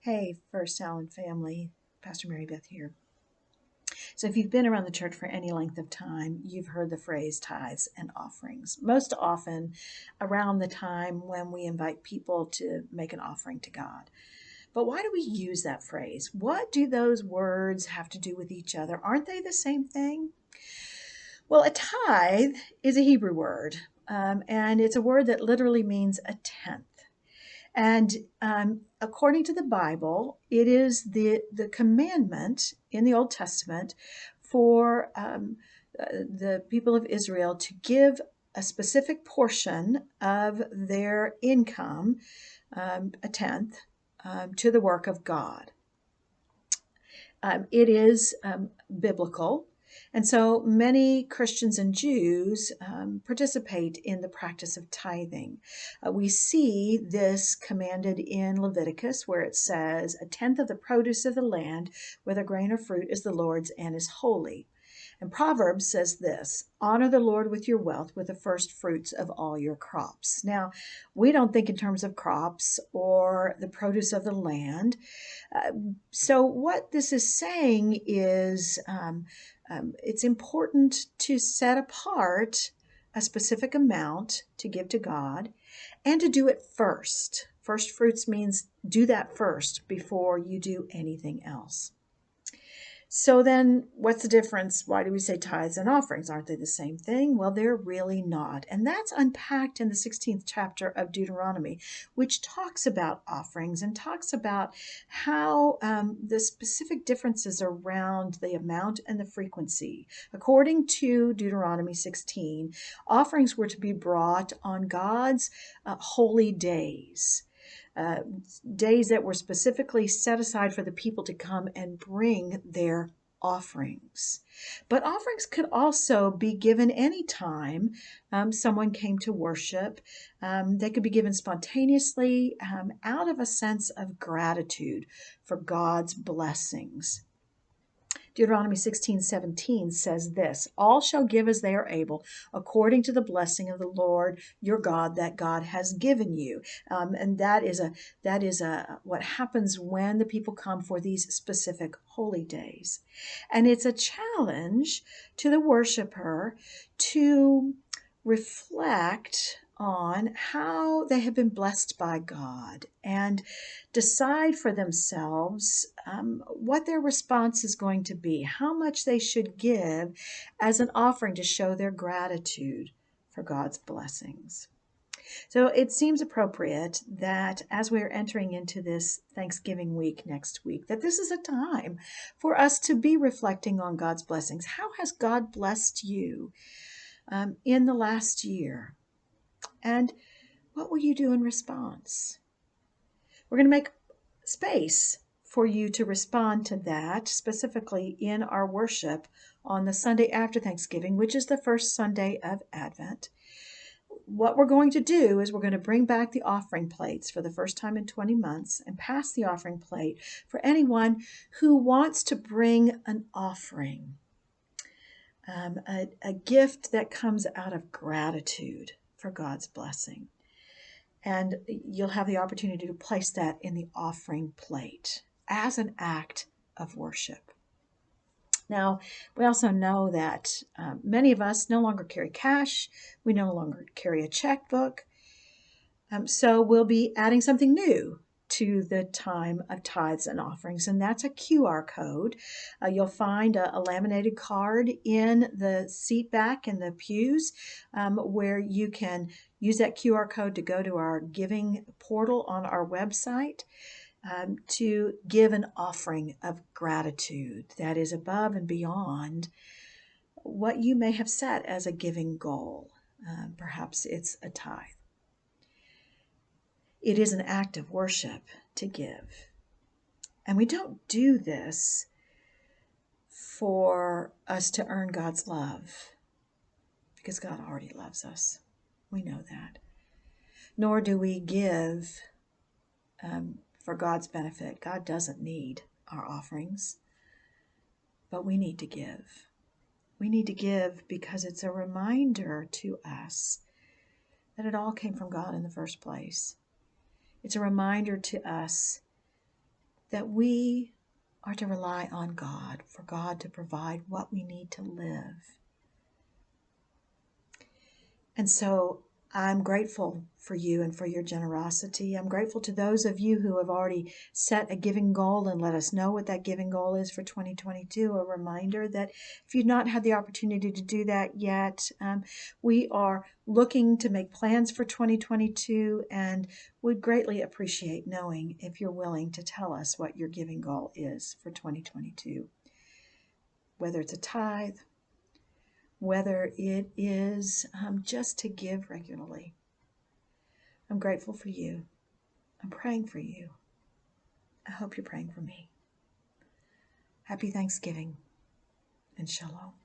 Hey, First Allen family, Pastor Mary Beth here. So, if you've been around the church for any length of time, you've heard the phrase tithes and offerings, most often around the time when we invite people to make an offering to God. But why do we use that phrase? What do those words have to do with each other? Aren't they the same thing? Well, a tithe is a Hebrew word, and it's a word that literally means a tenth. And according to the Bible, it is the commandment in the Old Testament for the people of Israel to give a specific portion of their income, a tenth, to the work of God. It is biblical. And so many Christians and Jews participate in the practice of tithing. We see this commanded in Leviticus, where it says, "A tenth of the produce of the land, whether grain or fruit, is the Lord's and is holy." And Proverbs says this: "Honor the Lord with your wealth, with the first fruits of all your crops." Now, we don't think in terms of crops or the produce of the land. So, what this is saying is it's important to set apart a specific amount to give to God and to do it first. First fruits means do that first before you do anything else. So then, what's the difference? Why do we say tithes and offerings? Aren't they the same thing? Well, they're really not. And that's unpacked in the 16th chapter of Deuteronomy, which talks about offerings and talks about how the specific differences around the amount and the frequency. According to Deuteronomy 16, offerings were to be brought on God's holy days. Days that were specifically set aside for the people to come and bring their offerings. But offerings could also be given anytime someone came to worship. They could be given spontaneously out of a sense of gratitude for God's blessings. Deuteronomy 16:17 says this: "All shall give as they are able, according to the blessing of the Lord your God that God has given you." And that is what happens when the people come for these specific holy days. And it's a challenge to the worshiper to reflect on how they have been blessed by God and decide for themselves what their response is going to be, how much they should give as an offering to show their gratitude for God's blessings. So it seems appropriate that as we're entering into this Thanksgiving week next week, that this is a time for us to be reflecting on God's blessings. How has God blessed you in the last year? And what will you do in response? We're going to make space for you to respond to that, specifically in our worship on the Sunday after Thanksgiving, which is the first Sunday of Advent. What we're going to do is we're going to bring back the offering plates for the first time in 20 months and pass the offering plate for anyone who wants to bring an offering, a gift that comes out of gratitude for God's blessing. And you'll have the opportunity to place that in the offering plate as an act of worship. Now, we also know that many of us no longer carry cash. We no longer carry a checkbook. So we'll be adding something new to the time of tithes and offerings, and that's a QR code. You'll find a laminated card in the seat back in the pews where you can use that QR code to go to our giving portal on our website to give an offering of gratitude that is above and beyond what you may have set as a giving goal. Perhaps it's a tithe. It is an act of worship to give. And we don't do this for us to earn God's love, because God already loves us. We know that. Nor do we give for God's benefit. God doesn't need our offerings, but we need to give. We need to give because it's a reminder to us that it all came from God in the first place. It's a reminder to us that we are to rely on God, for God to provide what we need to live. And so I'm grateful for you and for your generosity. I'm grateful to those of you who have already set a giving goal and let us know what that giving goal is for 2022. A reminder that if you've not had the opportunity to do that yet, we are looking to make plans for 2022 and would greatly appreciate knowing if you're willing to tell us what your giving goal is for 2022. Whether it's a tithe, whether it is just to give regularly. I'm grateful for you. I'm praying for you. I hope you're praying for me. Happy Thanksgiving and shalom.